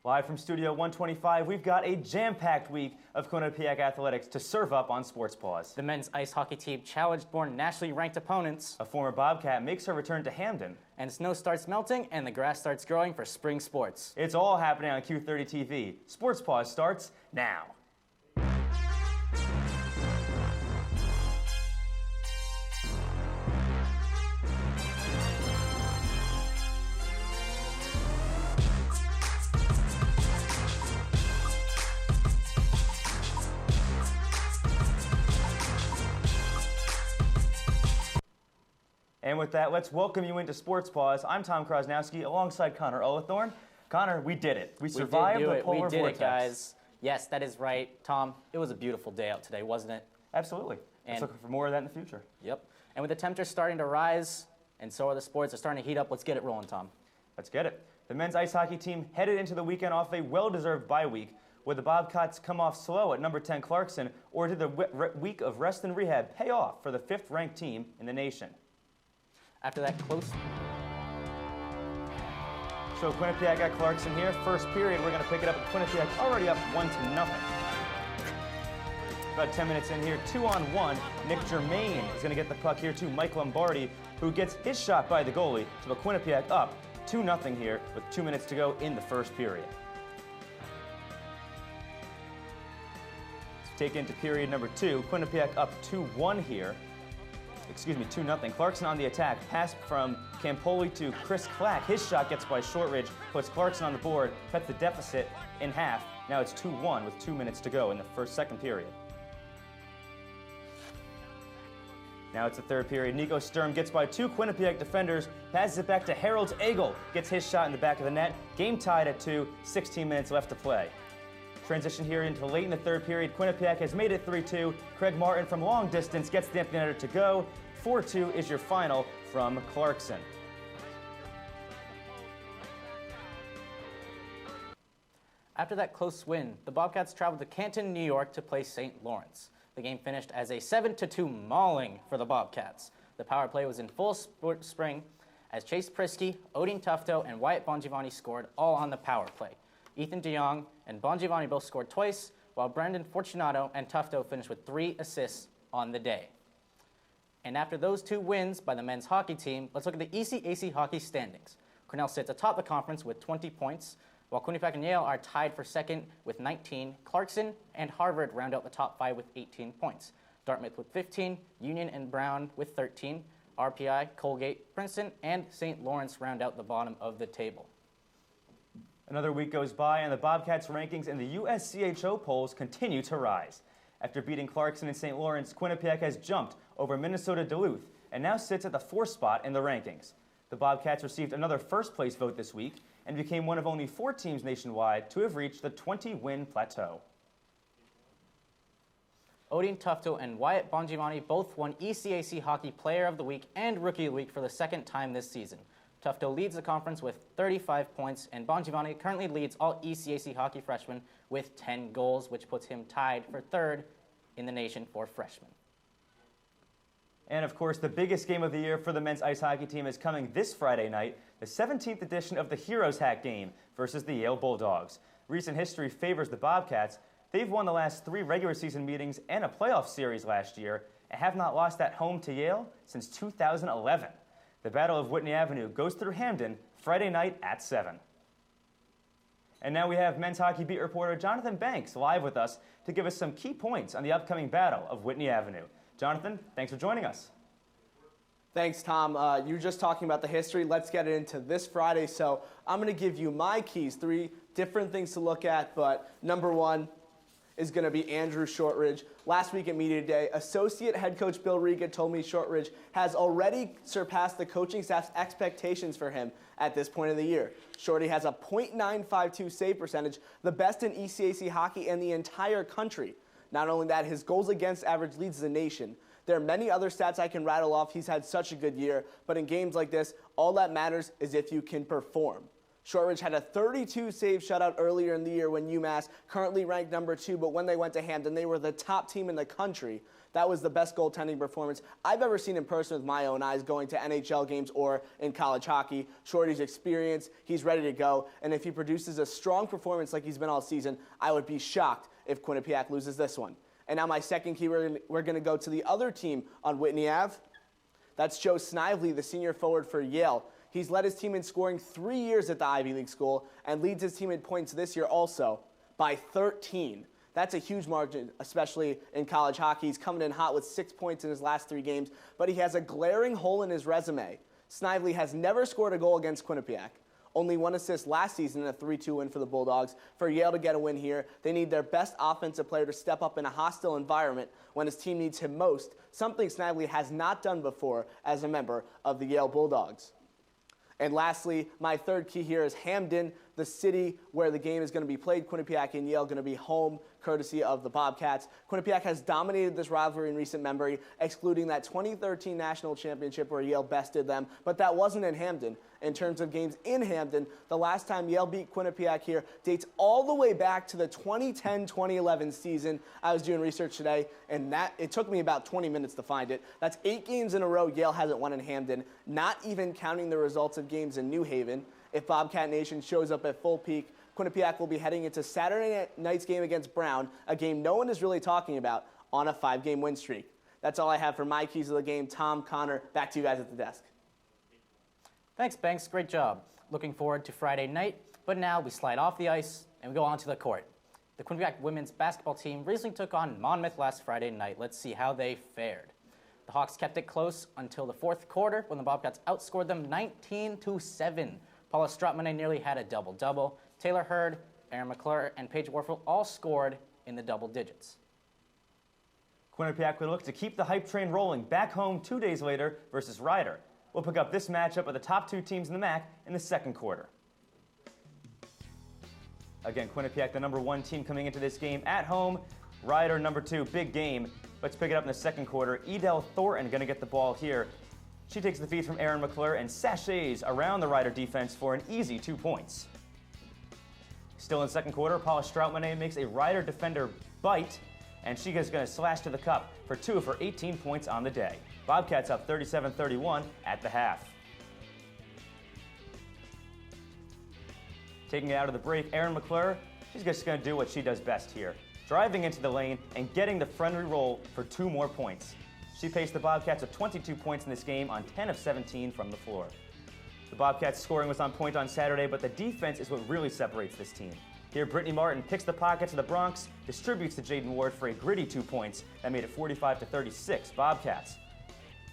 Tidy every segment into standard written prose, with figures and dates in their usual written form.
Live from Studio 125, we've got a jam-packed week of Quinnipiac athletics to serve up on Sports Paws. The men's ice hockey team challenged more nationally ranked opponents. A former Bobcat makes her return to Hamden. And snow starts melting and the grass starts growing for spring sports. It's all happening on Q30 TV. Sports Paws starts now. And with that, let's welcome you into Sports Paws. I'm Tom Krosnowski alongside Connor Olathorn. Connor, we did it. We survived the polar vortex. We did it, guys. Yes, that is right. Tom, it was a beautiful day out today, wasn't it? Absolutely. Let's look for more of that in the future. Yep. And with the temperatures starting to rise, and so are the sports, are starting to heat up, let's get it rolling, Tom. Let's get it. The men's ice hockey team headed into the weekend off a well-deserved bye week. Would the Bobcats come off slow at number 10 Clarkson, or did the week of rest and rehab pay off for the 5th-ranked team in the nation? After that close... So Quinnipiac at Clarkson here. First period, we're going to pick it up with Quinnipiac already up 1-0. About 10 minutes in here, 2-on-1. Nick Germain is going to get the puck here to Mike Lombardi, who gets his shot by the goalie to put Quinnipiac up 2-0 here with 2 minutes to go in the first period. Let's take into period number 2. Quinnipiac up 2-1 here. 2-0. Clarkson on the attack. Pass from Campoli to Chris Clack. His shot gets by Shortridge, puts Clarkson on the board, cuts the deficit in half. Now it's 2-1 with 2 minutes to go in the second period. Now it's the third period. Nico Sturm gets by 2 Quinnipiac defenders, passes it back to Harold Egel, gets his shot in the back of the net. Game tied at 2, 16 minutes left to play. Transition here into late in the third period. Quinnipiac has made it 3-2. Craig Martin from long distance gets the empty netter to go. 4-2 is your final from Clarkson. After that close win, the Bobcats traveled to Canton, New York to play St. Lawrence. The game finished as a 7-2 mauling for the Bobcats. The power play was in full spring as Chase Prisky, Odin Tufto, and Wyatt Bongiovanni scored all on the power play. Ethan DeYoung and Bongiovanni both scored twice, while Brendan Fortunato and Tufto finished with 3 assists on the day. And after those 2 wins by the men's hockey team, let's look at the ECAC hockey standings. Cornell sits atop the conference with 20 points, while Quinnipiac and Yale are tied for second with 19. Clarkson and Harvard round out the top 5 with 18 points. Dartmouth with 15, Union and Brown with 13, RPI, Colgate, Princeton, and St. Lawrence round out the bottom of the table. Another week goes by, and the Bobcats' rankings in the USCHO polls continue to rise. After beating Clarkson and St. Lawrence, Quinnipiac has jumped over Minnesota Duluth and now sits at the 4th spot in the rankings. The Bobcats received another first-place vote this week and became one of only 4 teams nationwide to have reached the 20-win plateau. Odin Tufto and Wyatt Bongiovanni both won ECAC Hockey Player of the Week and Rookie of the Week for the 2nd time this season. Tufto leads the conference with 35 points, and Bongiovanni currently leads all ECAC hockey freshmen with 10 goals, which puts him tied for 3rd in the nation for freshmen. And of course, the biggest game of the year for the men's ice hockey team is coming this Friday night, the 17th edition of the Heroes Hack game versus the Yale Bulldogs. Recent history favors the Bobcats. They've won the last 3 regular season meetings and a playoff series last year and have not lost at home to Yale since 2011. The Battle of Whitney Avenue goes through Hamden Friday night at 7. And now we have men's hockey beat reporter Jonathan Banks live with us to give us some key points on the upcoming Battle of Whitney Avenue. Jonathan, thanks for joining us. Thanks, Tom. You were just talking about the history. Let's get it into this Friday. So I'm going to give you my keys, 3 different things to look at, but number 1 is going to be Andrew Shortridge. Last week at Media Day, Associate Head Coach Bill Riga told me Shortridge has already surpassed the coaching staff's expectations for him at this point of the year. Shorty has a .952 save percentage, the best in ECAC hockey and the entire country. Not only that, his goals against average leads the nation. There are many other stats I can rattle off. He's had such a good year, but in games like this, all that matters is if you can perform. Shortridge had a 32-save shutout earlier in the year when UMass, currently ranked number 2, but when they went to Hampton, they were the top team in the country. That was the best goaltending performance I've ever seen in person with my own eyes, going to NHL games or in college hockey. Shorty's experience, he's ready to go, and if he produces a strong performance like he's been all season, I would be shocked if Quinnipiac loses this one. And now my second key, we're going to go to the other team on Whitney Ave. That's Joe Snively, the senior forward for Yale. He's led his team in scoring 3 years at the Ivy League school and leads his team in points this year also by 13. That's a huge margin, especially in college hockey. He's coming in hot with 6 points in his last 3 games, but he has a glaring hole in his resume. Snively has never scored a goal against Quinnipiac. Only 1 assist last season in a 3-2 win for the Bulldogs. For Yale to get a win here, they need their best offensive player to step up in a hostile environment when his team needs him most, something Snively has not done before as a member of the Yale Bulldogs. And lastly, my third key here is Hamden, the city where the game is going to be played. Quinnipiac and Yale going to be home, courtesy of the Bobcats. Quinnipiac has dominated this rivalry in recent memory, excluding that 2013 national championship where Yale bested them, but that wasn't in Hamden. In terms of games in Hamden, the last time Yale beat Quinnipiac here dates all the way back to the 2010-2011 season. I was doing research today, and it took me about 20 minutes to find it. That's 8 games in a row Yale hasn't won in Hamden, not even counting the results of games in New Haven. If Bobcat Nation shows up at full peak, Quinnipiac will be heading into Saturday night's game against Brown, a game no one is really talking about, on a 5-game win streak. That's all I have for my keys of the game. Tom, Connor, back to you guys at the desk. Thanks, Banks. Great job. Looking forward to Friday night, but now we slide off the ice and we go onto the court. The Quinnipiac women's basketball team recently took on Monmouth last Friday night. Let's see how they fared. The Hawks kept it close until the 4th quarter when the Bobcats outscored them 19-7. Paula Stratmane nearly had a double-double. Taylor Hurd, Aaron McClure, and Paige Warfel all scored in the double digits. Quinnipiac would look to keep the hype train rolling back home 2 days later versus Ryder. We'll pick up this matchup of the top 2 teams in the MAC in the 2nd quarter. Again, Quinnipiac, the number 1 team coming into this game at home. Ryder, number 2, big game. Let's pick it up in the 2nd quarter. Edel Thornton going to get the ball here. She takes the feed from Aaron McClure and sachets around the Ryder defense for an easy 2 points. Still in the 2nd quarter, Paula Stratmane makes a Ryder defender bite, and she is going to slash to the cup for 2 of her 18 points on the day. Bobcats up 37-31 at the half. Taking it out of the break, Aaron McClure, she's just going to do what she does best here, driving into the lane and getting the friendly roll for 2 more points. She paced the Bobcats with 22 points in this game on 10 of 17 from the floor. The Bobcats' scoring was on point on Saturday, but the defense is what really separates this team. Here, Brittany Martin picks the pockets of the Bronx, distributes to Jaden Ward for a gritty 2 points that made it 45-36 Bobcats.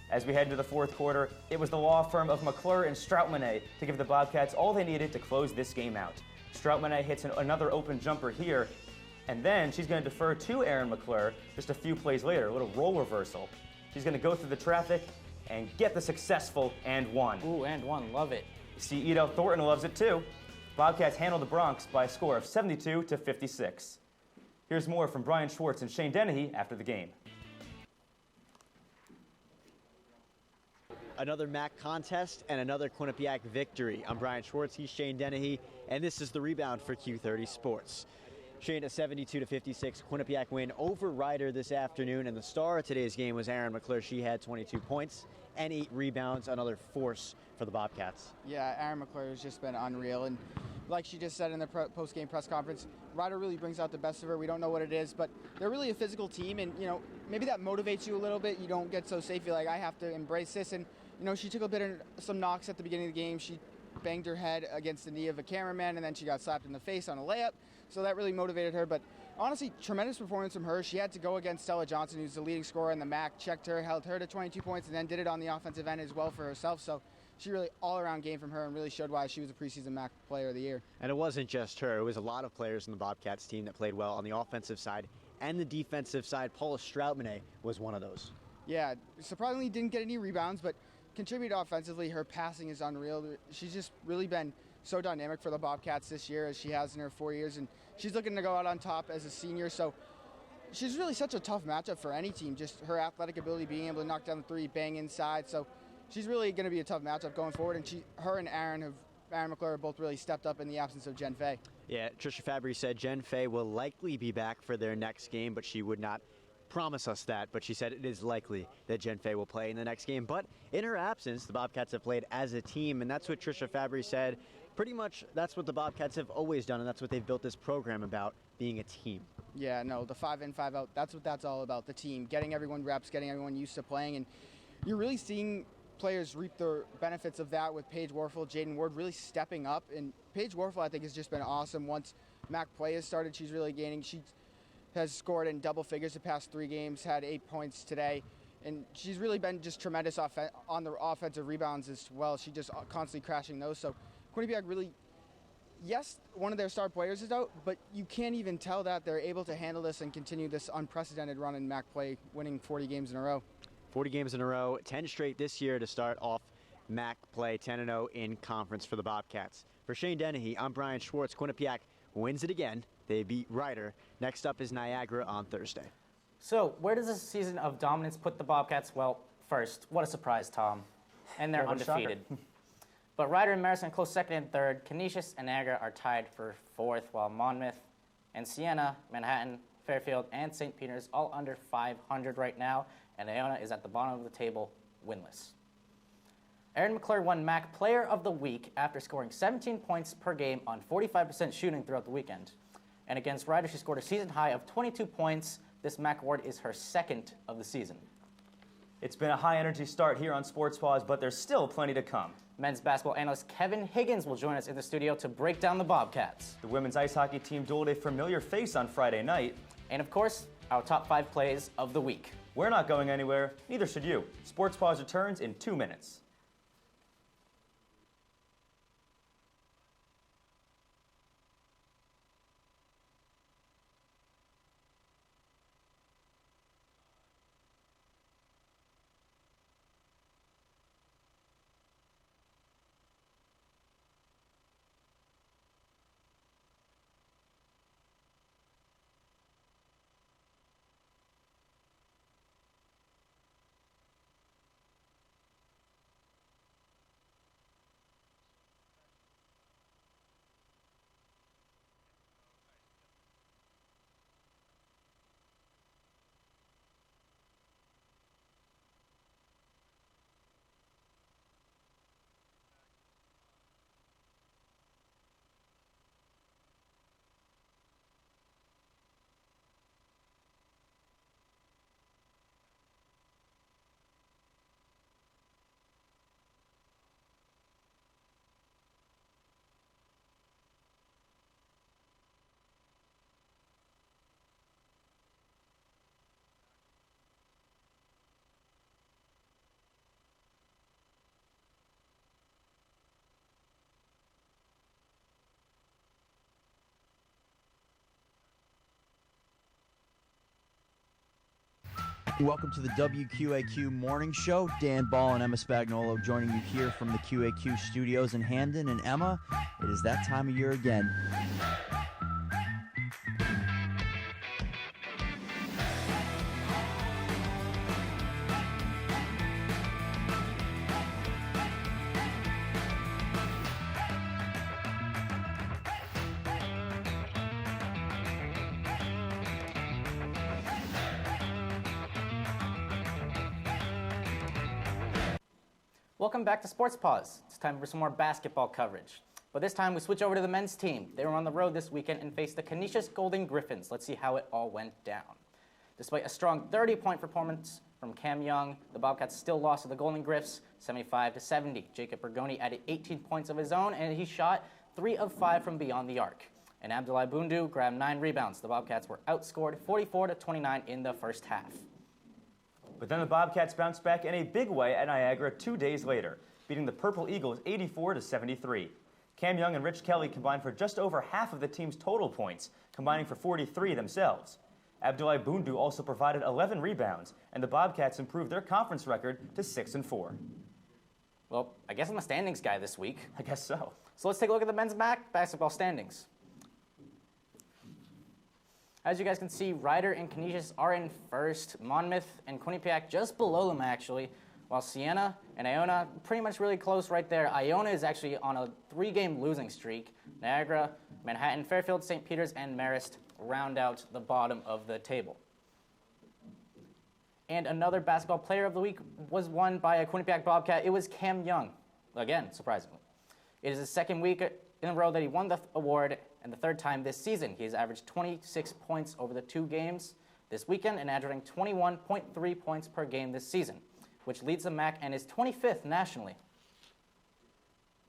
As we head into the 4th quarter, it was the law firm of McClure and Stratmane to give the Bobcats all they needed to close this game out. Stratmane hits another open jumper here, and then she's going to defer to Aaron McClure just a few plays later, a little role reversal. She's going to go through the traffic and get the successful and one. Ooh, and one, love it. See, Edel Thornton loves it too. Bobcats handle the Bronx by a score of 72-56. Here's more from Brian Schwartz and Shane Dennehy after the game. Another MAC contest and another Quinnipiac victory. I'm Brian Schwartz, he's Shane Dennehy, and this is the rebound for Q30 Sports. Shane, a 72-56 Quinnipiac win over Ryder this afternoon, and the star of today's game was Aaron McClure. She had 22 points and 8 rebounds, another force for the Bobcats. Yeah, Aaron McClure has just been unreal, and like she just said in the post-game press conference, Ryder really brings out the best of her. We don't know what it is, but they're really a physical team, and maybe that motivates you a little bit. You don't get so safe. You're like, I have to embrace this, and she took a bit of some knocks at the beginning of the game. She banged her head against the knee of a cameraman, and then she got slapped in the face on a layup. So that really motivated her. But honestly, tremendous performance from her. She had to go against Stella Johnson, who's the leading scorer in the MAC, checked her, held her to 22 points, and then did it on the offensive end as well for herself. So she really all-around game from her and really showed why she was a preseason MAC Player of the Year. And it wasn't just her. It was a lot of players in the Bobcats team that played well on the offensive side and the defensive side. Paula Stratmane was one of those. Yeah, surprisingly didn't get any rebounds, but contributed offensively. Her passing is unreal. She's just really been so dynamic for the Bobcats this year as she has in her 4 years, and she's looking to go out on top as a senior. So she's really such a tough matchup for any team, just her athletic ability, being able to knock down the three, bang inside. So she's really going to be a tough matchup going forward, and her and Aaron have Aaron McClure both really stepped up in the absence of Jen Fay. Yeah, Trisha Fabry said Jen Fay will likely be back for their next game, but she would not promise us that. But she said it is likely that Jen Fay will play in the next game. But in her absence, the Bobcats have played as a team, and that's what Trisha Fabry said. Pretty much that's what the Bobcats have always done, and that's what they've built this program about, being a team. Yeah, no, the 5 in, 5 out, that's what that's all about, the team. Getting everyone reps, getting everyone used to playing, and you're really seeing players reap the benefits of that with Paige Warfel, Jaden Ward really stepping up. And Paige Warfel, I think, has just been awesome. Once Mac Play has started, she's really gaining. She has scored in double figures the past 3 games, had 8 points today. And she's really been just tremendous on the offensive rebounds as well. She just constantly crashing those. So Quinnipiac really, yes, one of their star players is out, but you can't even tell that they're able to handle this and continue this unprecedented run in Mac Play, winning 40 games in a row. 40 games in a row, 10 straight this year to start off MAC play, 10-0 in conference for the Bobcats. For Shane Dennehy, I'm Brian Schwartz. Quinnipiac wins it again. They beat Ryder. Next up is Niagara on Thursday. So where does this season of dominance put the Bobcats? Well, first, what a surprise, Tom. And they're undefeated. But Ryder and Marison close second and third. Canisius and Niagara are tied for fourth, while Monmouth and Siena, Manhattan, Fairfield, and St. Peter's all under 500 right now. And Iona is at the bottom of the table, winless. Erin McClure won MAC Player of the Week after scoring 17 points per game on 45% shooting throughout the weekend. And against Ryder, she scored a season high of 22 points. This MAC award is her second of the season. It's been a high-energy start here on Sports Paws, but there's still plenty to come. Men's basketball analyst Kevin Higgins will join us in the studio to break down the Bobcats. The women's ice hockey team dueled a familiar face on Friday night. And of course, our top 5 plays of the week. We're not going anywhere, neither should you. Sports Paws returns in 2 minutes. Welcome to the WQAQ Morning Show. Dan Ball and Emma Spagnolo joining you here from the QAQ studios in Hamden. And Emma, it is that time of year again. Welcome back to Sports Paws. It's time for some more basketball coverage. But this time we switch over to the men's team. They were on the road this weekend and faced the Canisius Golden Griffins. Let's see how it all went down. Despite a strong 30-point performance from Cam Young, the Bobcats still lost to the Golden Griffs 75-70. Jacob Bergoni added 18 points of his own, and he shot 3 of 5 from beyond the arc. And Abdoulaye Bundu grabbed 9 rebounds. The Bobcats were outscored 44-29 in the first half. But then the Bobcats bounced back in a big way at Niagara 2 days later, beating the Purple Eagles 84-73. Cam Young and Rich Kelly combined for just over half of the team's total points, combining for 43 themselves. Abdoulaye Bundu also provided 11 rebounds, and the Bobcats improved their conference record to 6-4. Well, I guess I'm a standings guy this week. I guess so. So let's take a look at the men's MAC basketball standings. As you guys can see, Ryder and Canisius are in first. Monmouth and Quinnipiac just below them, actually, while Siena and Iona pretty much really close right there. Iona is actually on a 3-game losing streak. Niagara, Manhattan, Fairfield, St. Peter's, and Marist round out the bottom of the table. And another basketball player of the week was won by a Quinnipiac Bobcat. It was Cam Young, again, surprisingly. It is the second week in a row that he won the award, and the third time this season. He has averaged 26 points over the 2 games this weekend and averaging 21.3 points per game this season, which leads the MAC and is 25th nationally.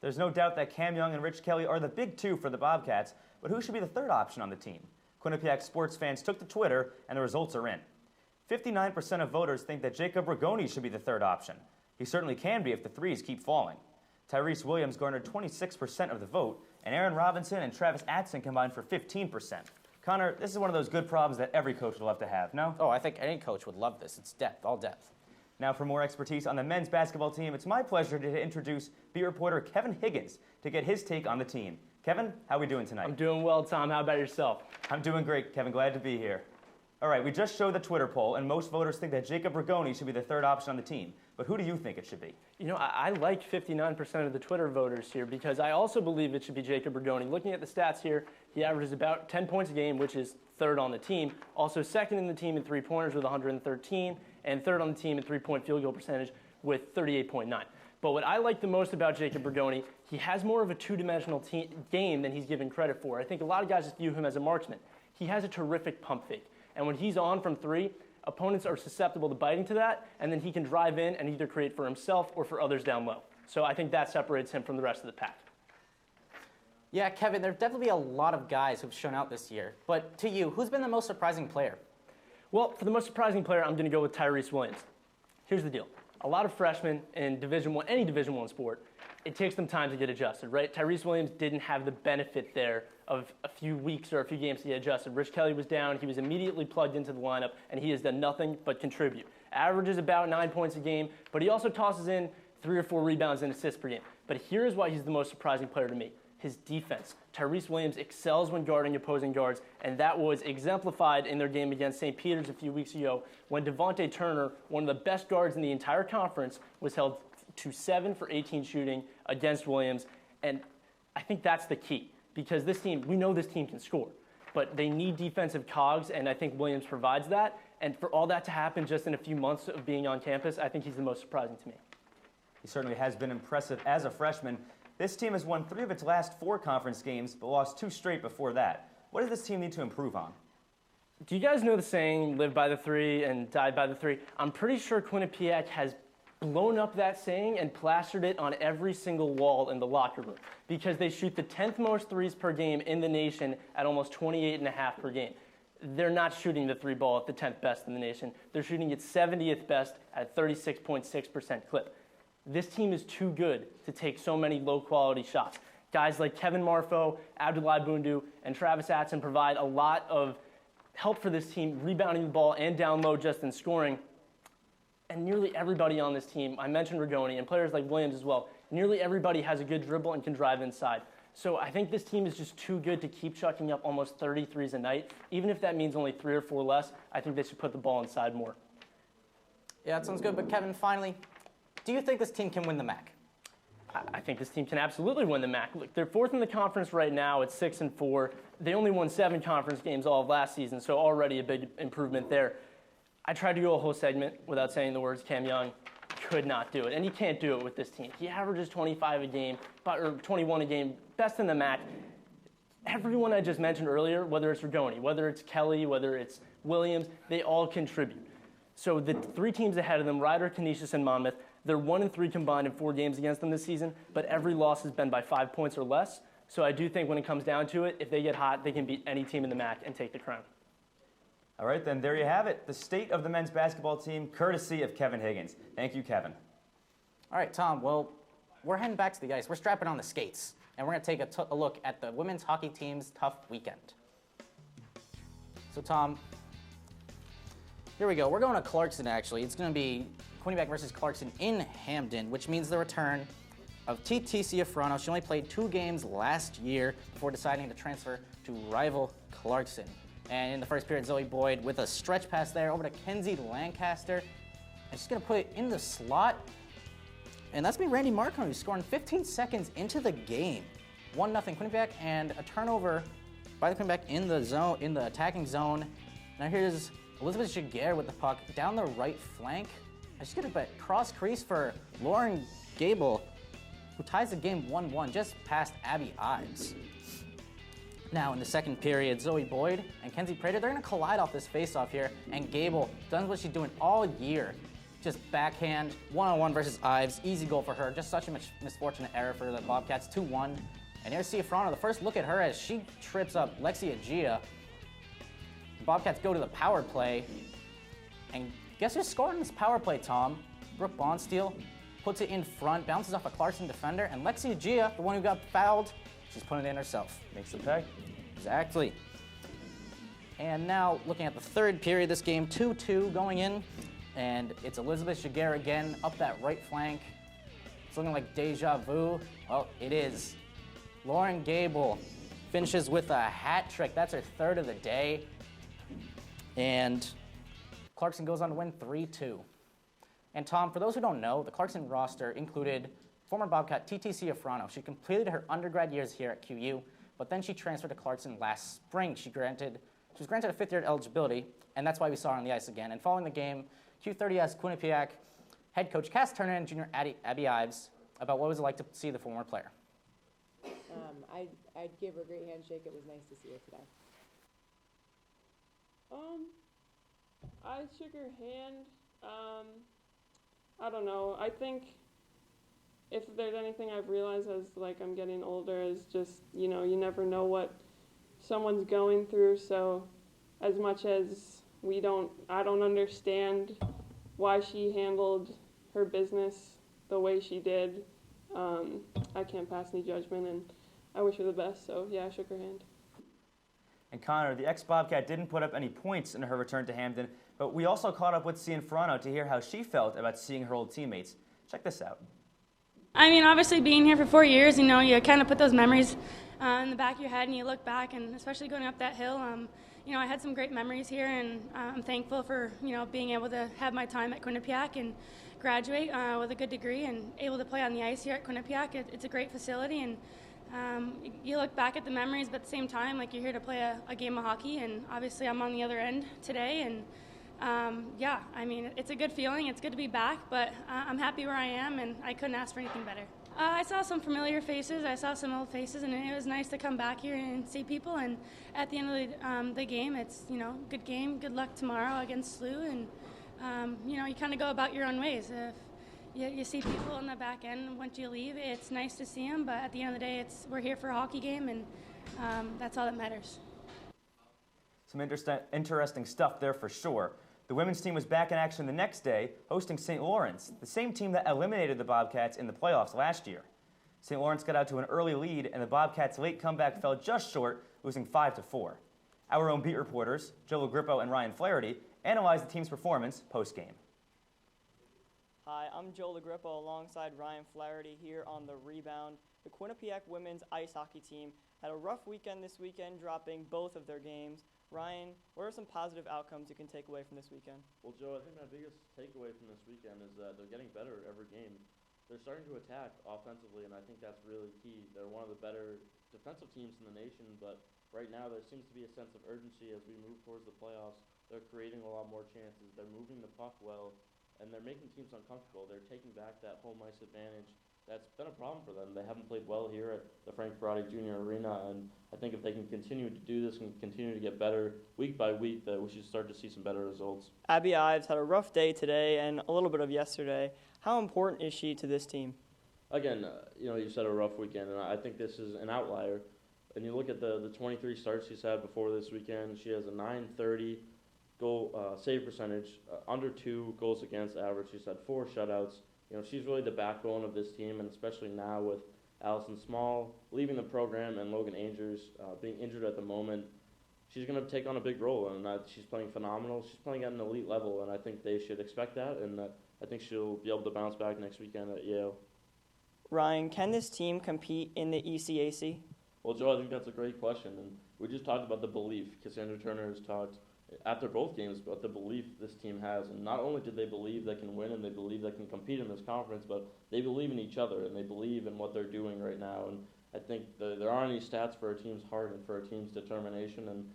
There's no doubt that Cam Young and Rich Kelly are the big two for the Bobcats, but who should be the third option on the team? Quinnipiac sports fans took to Twitter, and the results are in. 59% of voters think that Jacob Rigoni should be the third option. He certainly can be if the threes keep falling. Tyrese Williams garnered 26% of the vote, and Aaron Robinson and Travis Atson combined for 15%. Connor, this is one of those good problems that every coach would love to have, no? Oh, I think any coach would love this. It's depth, all depth. Now for more expertise on the men's basketball team, it's my pleasure to introduce beat reporter Kevin Higgins to get his take on the team. Kevin, how are we doing tonight? I'm doing well, Tom. How about yourself? I'm doing great, Kevin. Glad to be here. All right, we just showed the Twitter poll, and most voters think that Jacob Rigoni should be the third option on the team. But who do you think it should be? You know, I like 59% of the Twitter voters here because I also believe it should be Jacob Rigoni. Looking at the stats here, he averages about 10 points a game, which is third on the team. Also second in the team in three-pointers with 113, and third on the team in three-point field goal percentage with 38.9. But what I like the most about Jacob Rigoni, he has more of a two-dimensional game than he's given credit for. I think a lot of guys just view him as a marksman. He has a terrific pump fake. And when he's on from 3, opponents are susceptible to biting to that, and then he can drive in and either create for himself or for others down low. So I think that separates him from the rest of the pack. Yeah, Kevin, there have definitely a lot of guys who've shown out this year. But to you, who's been the most surprising player? Well, for the most surprising player, I'm going to go with Tyrese Williams. Here's the deal. A lot of freshmen in any Division I sport, it takes them time to get adjusted, right? Tyrese Williams didn't have the benefit there of a few weeks or a few games to get adjusted. Rich Kelly was down. He was immediately plugged into the lineup, and he has done nothing but contribute. Averages about 9 points a game, but he also tosses in 3 or 4 rebounds and assists per game. But here's why he's the most surprising player to me. His defense. Tyrese Williams excels when guarding opposing guards, and that was exemplified in their game against St. Peter's a few weeks ago when Devontae Turner, one of the best guards in the entire conference, was held to 7 for 18 shooting against Williams. And I think that's the key because this team, we know this team can score, but they need defensive cogs, and I think Williams provides that. And for all that to happen just in a few months of being on campus, I think he's the most surprising to me. He certainly has been impressive as a freshman. This team has won 3 of its last 4 conference games, but lost 2 straight before that. What does this team need to improve on? Do you guys know the saying, live by the 3 and die by the 3? I'm pretty sure Quinnipiac has blown up that saying and plastered it on every single wall in the locker room because they shoot the 10th most threes per game in the nation at almost 28.5 per game. They're not shooting the 3 ball at the 10th best in the nation. They're shooting it 70th best at 36.6% clip. This team is too good to take so many low-quality shots. Guys like Kevin Marfo, Abdoulaye Bundu, and Travis Atson provide a lot of help for this team, rebounding the ball and down low just in scoring. And nearly everybody on this team, I mentioned Rigoni, and players like Williams as well, nearly everybody has a good dribble and can drive inside. So I think this team is just too good to keep chucking up almost 30 threes a night. Even if that means only 3 or 4 less, I think they should put the ball inside more. Yeah, that sounds good. But Kevin, finally, do you think this team can win the MAC? I think this team can absolutely win the MAC. Look, they're 4th in the conference right now at 6-4. They only won 7 conference games all of last season, so already a big improvement there. I tried to go a whole segment without saying the words Cam Young. Could not do it, and he can't do it with this team. He averages 25 a game, or 21 a game, best in the MAC. Everyone I just mentioned earlier, whether it's Rigoni, whether it's Kelly, whether it's Williams, they all contribute. So the 3 teams ahead of them, Rider, Canisius, and Monmouth, they're 1-3 combined in 4 games against them this season, but every loss has been by 5 points or less. So I do think when it comes down to it, if they get hot, they can beat any team in the MAC and take the crown. All right, then there you have it. The state of the men's basketball team, courtesy of Kevin Higgins. Thank you, Kevin. All right, Tom, well, we're heading back to the ice. We're strapping on the skates, and we're going to take a look at the women's hockey team's tough weekend. So, Tom, here we go. We're going to Clarkson, actually. It's going to be Quinnipiac versus Clarkson in Hamden, which means the return of TT Ciafrano. She only played 2 games last year before deciding to transfer to rival Clarkson. And in the first period, Zoe Boyd with a stretch pass there over to Kenzie Lancaster. and she's going to put it in the slot. And that's going to be Randy Marconi scoring 15 seconds into the game. 1-0 Quinnipiac, and a turnover by the Quinnipiac in the zone, in the attacking zone. Now here's Elizabeth Jaguar with the puck down the right flank. And she's going to put cross crease for Lauren Gable, who ties the game 1-1 just past Abby Ives. Now in the second period, Zoe Boyd and Kenzie Prater, they're going to collide off this faceoff here, and Gable does what she's doing all year. Just backhand, one-on-one versus Ives, easy goal for her. Just such a misfortunate error for the Bobcats, 2-1. And here's Ciafrano, the first look at her as she trips up Lexia Gia. The Bobcats go to the power play, and guess who's scoring this power play, Tom? Brooke Bonsteel puts it in front, bounces off a Clarkson defender, and Lexia Gia, the one who got fouled, she's putting it in herself. Makes the peg. Exactly. And now, looking at the third period, this game 2-2 going in, and it's Elizabeth Jaguar again up that right flank. It's looking like deja vu. Well, it is. Lauren Gable finishes with a hat trick. That's her third of the day. And Clarkson goes on to win 3-2. And Tom, for those who don't know, the Clarkson roster included former Bobcat TT Ciafrano. She completed her undergrad years here at QU, but then she transferred to Clarkson last spring. She was granted a fifth-year eligibility, and that's why we saw her on the ice again. And following the game, Q30S Quinnipiac head coach Cass Turner and junior Abby Ives about what it was like to see the former player. I gave her a great handshake. It was nice to see her today. I shook her hand. I don't know. I think if there's anything I've realized as I'm getting older is just, you know, you never know what someone's going through. So as much as I don't understand why she handled her business the way she did. I can't pass any judgment, and I wish her the best. So yeah, I shook her hand. And Connor, the ex-Bobcat didn't put up any points in her return to Hamden, but we also caught up with Cianfrano to hear how she felt about seeing her old teammates. Check this out. I mean, obviously being here for 4 years, you know, you kind of put those memories in the back of your head and you look back, and especially going up that hill, you know, I had some great memories here, and I'm thankful for, you know, being able to have my time at Quinnipiac and graduate with a good degree and able to play on the ice here at Quinnipiac. It's a great facility, and you look back at the memories, but at the same time, like, you're here to play a game of hockey, and obviously I'm on the other end today, and yeah, I mean, it's a good feeling. It's good to be back, but I'm happy where I am, and I couldn't ask for anything better. I saw some familiar faces. I saw some old faces, and it was nice to come back here and see people. And at the end of the game, it's, you know, good game, good luck tomorrow against SLU, and you know, you kind of go about your own ways. If you see people on the back end once you leave, it's nice to see them, but at the end of the day, we're here for a hockey game, and that's all that matters. Some interesting stuff there for sure. The women's team was back in action the next day, hosting St. Lawrence, the same team that eliminated the Bobcats in the playoffs last year. St. Lawrence got out to an early lead, and the Bobcats' late comeback fell just short, losing 5-4. Our own beat reporters, Joe LaGrippo and Ryan Flaherty, analyzed the team's performance post-game. Hi, I'm Joe LaGrippo alongside Ryan Flaherty here on The Rebound. The Quinnipiac women's ice hockey team had a rough weekend this weekend, dropping both of their games. Ryan, what are some positive outcomes you can take away from this weekend? Well, Joe, I think my biggest takeaway from this weekend is that they're getting better every game. They're starting to attack offensively, and I think that's really key. They're one of the better defensive teams in the nation, but right now there seems to be a sense of urgency as we move towards the playoffs. They're creating a lot more chances. They're moving the puck well, and they're making teams uncomfortable. They're taking back that home ice advantage. That's been a problem for them. They haven't played well here at the Frank Perotti Jr. Arena, and I think if they can continue to do this and continue to get better week by week, that we should start to see some better results. Abby Ives had a rough day today and a little bit of yesterday. How important is she to this team? Again, you know, you said a rough weekend, and I think this is an outlier. And you look at the 23 starts she's had before this weekend. She has a .930 goal save percentage, under 2 goals against average. She's had 4 shutouts. You know, she's really the backbone of this team, and especially now with Allison Small leaving the program and Logan Angers being injured at the moment, she's going to take on a big role, and she's playing phenomenal. She's playing at an elite level, and I think they should expect that, and I think she'll be able to bounce back next weekend at Yale. Ryan, can this team compete in the ECAC? Well, Joe, I think that's a great question, and we just talked about the belief. Cassandra Turner has talked after both games, but the belief this team has. And not only did they believe they can win and they believe they can compete in this conference, but they believe in each other and they believe in what they're doing right now. And I think there aren't any stats for a team's heart and for a team's determination. And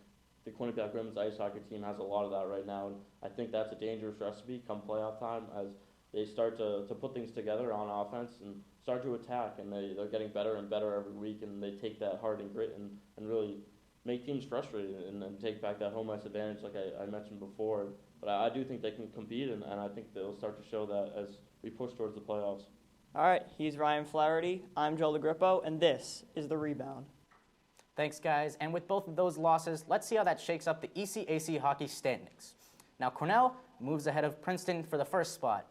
the Quinnipiac women's ice hockey team has a lot of that right now. And I think that's a dangerous recipe come playoff time as they start to put things together on offense and start to attack. And they're getting better and better every week. And they take that heart and grit and really make teams frustrated and take back that home ice advantage like I mentioned before. But I do think they can compete, and I think they'll start to show that as we push towards the playoffs. All right, he's Ryan Flaherty. I'm Joel DeGrippo, and this is The Rebound. Thanks, guys. And with both of those losses, let's see how that shakes up the ECAC hockey standings. Now, Cornell moves ahead of Princeton for the first spot,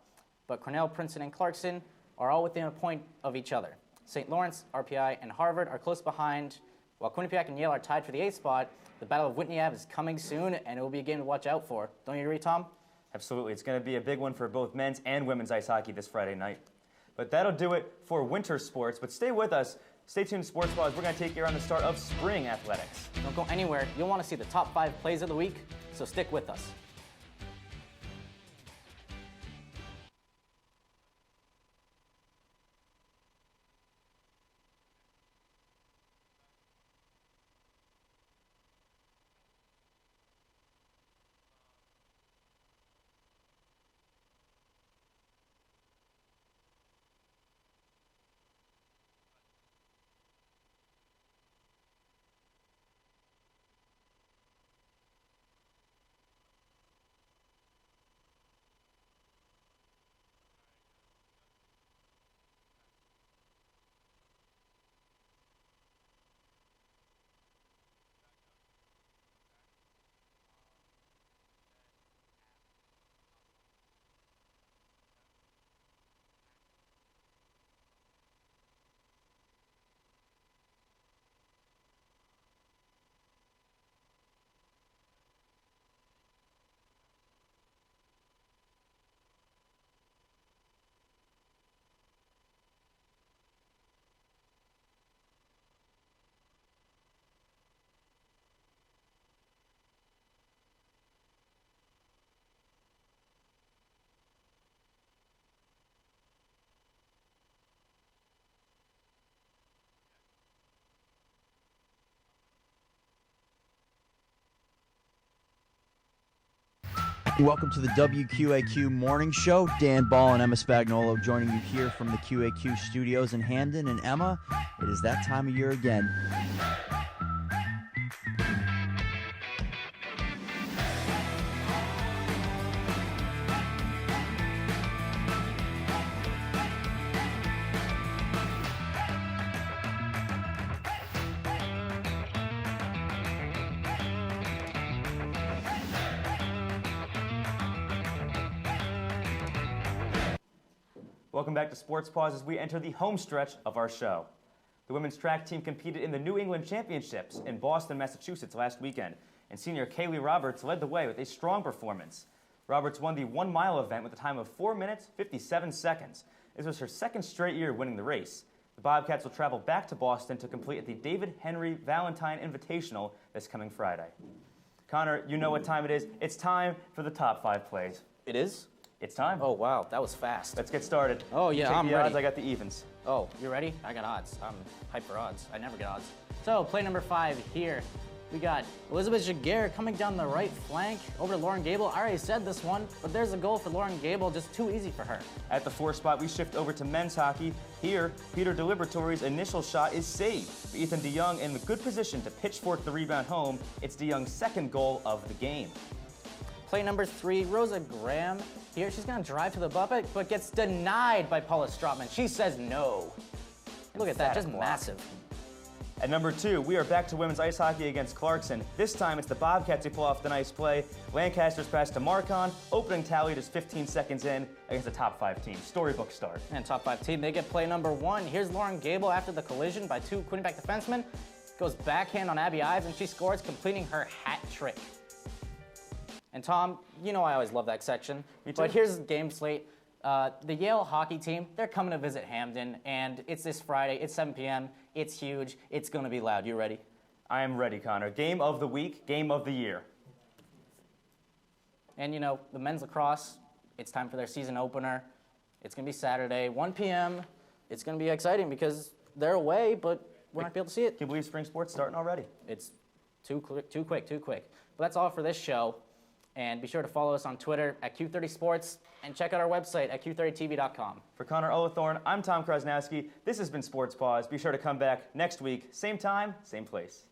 but Cornell, Princeton, and Clarkson are all within a point of each other. St. Lawrence, RPI, and Harvard are close behind, while Quinnipiac and Yale are tied for the 8th spot. The Battle of Whitney Ave is coming soon, and it will be a game to watch out for. Don't you agree, Tom? Absolutely. It's going to be a big one for both men's and women's ice hockey this Friday night. But that'll do it for winter sports. But stay with us. Stay tuned to Sports Paws. We're going to take you around the start of spring athletics. Don't go anywhere. You'll want to see the top 5 plays of the week, so stick with us. Welcome to the WQAQ Morning Show. Dan Ball and Emma Spagnolo joining you here from the QAQ studios in Hamden. And Emma, it is that time of year again. Welcome back to Sports Paws as we enter the home stretch of our show. The women's track team competed in the New England Championships in Boston, Massachusetts last weekend, and senior Kaylee Roberts led the way with a strong performance. Roberts won the 1 mile event with a time of 4 minutes, 57 seconds. This was her second straight year winning the race. The Bobcats will travel back to Boston to complete at the David Henry Valentine Invitational this coming Friday. Connor, you know what time it is. It's time for the top 5 plays. It is? It's time. Oh, wow, that was fast. Let's get started. Oh, yeah, Check I'm the ready. odds, I got the evens. Oh, you ready? I got odds. I'm hyped for odds. I never get odds. So, play number 5 here. We got Elizabeth Jaguar coming down the right flank over to Lauren Gable. I already said this one, but there's a goal for Lauren Gable, just too easy for her. At the 4 spot, we shift over to men's hockey. Here, Peter Deliberatory's initial shot is saved. Ethan DeYoung in the good position to pitchfork the rebound home. It's DeYoung's second goal of the game. Play number 3, Rosa Graham. Here, she's gonna drive to the bucket, but gets denied by Paula Strotman. She says no. Look at that, just massive. At number 2, we are back to women's ice hockey against Clarkson. This time, it's the Bobcats who pull off the nice play. Lancaster's pass to Marcon. Opening tally just 15 seconds in against the top 5 team. Storybook start. And top 5 team, they get play number 1. Here's Lauren Gable after the collision by 2 Quinnipiac defensemen. Goes backhand on Abby Ives, and she scores, completing her hat trick. And Tom, you know I always love that section. Me too. But here's the game slate. The Yale hockey team, they're coming to visit Hamden, and it's this Friday. It's 7 p.m. It's huge. It's going to be loud. You ready? I am ready, Connor. Game of the week, game of the year. And, you know, the men's lacrosse, it's time for their season opener. It's going to be Saturday, 1 p.m. It's going to be exciting because they're away, but we're not going to be able to see it. Can you believe spring sports starting already? It's too quick. But that's all for this show. And be sure to follow us on Twitter at Q30 Sports and check out our website at Q30TV.com. For Connor Olathorn, I'm Tom Krasnowski. This has been Sports Paws. Be sure to come back next week, same time, same place.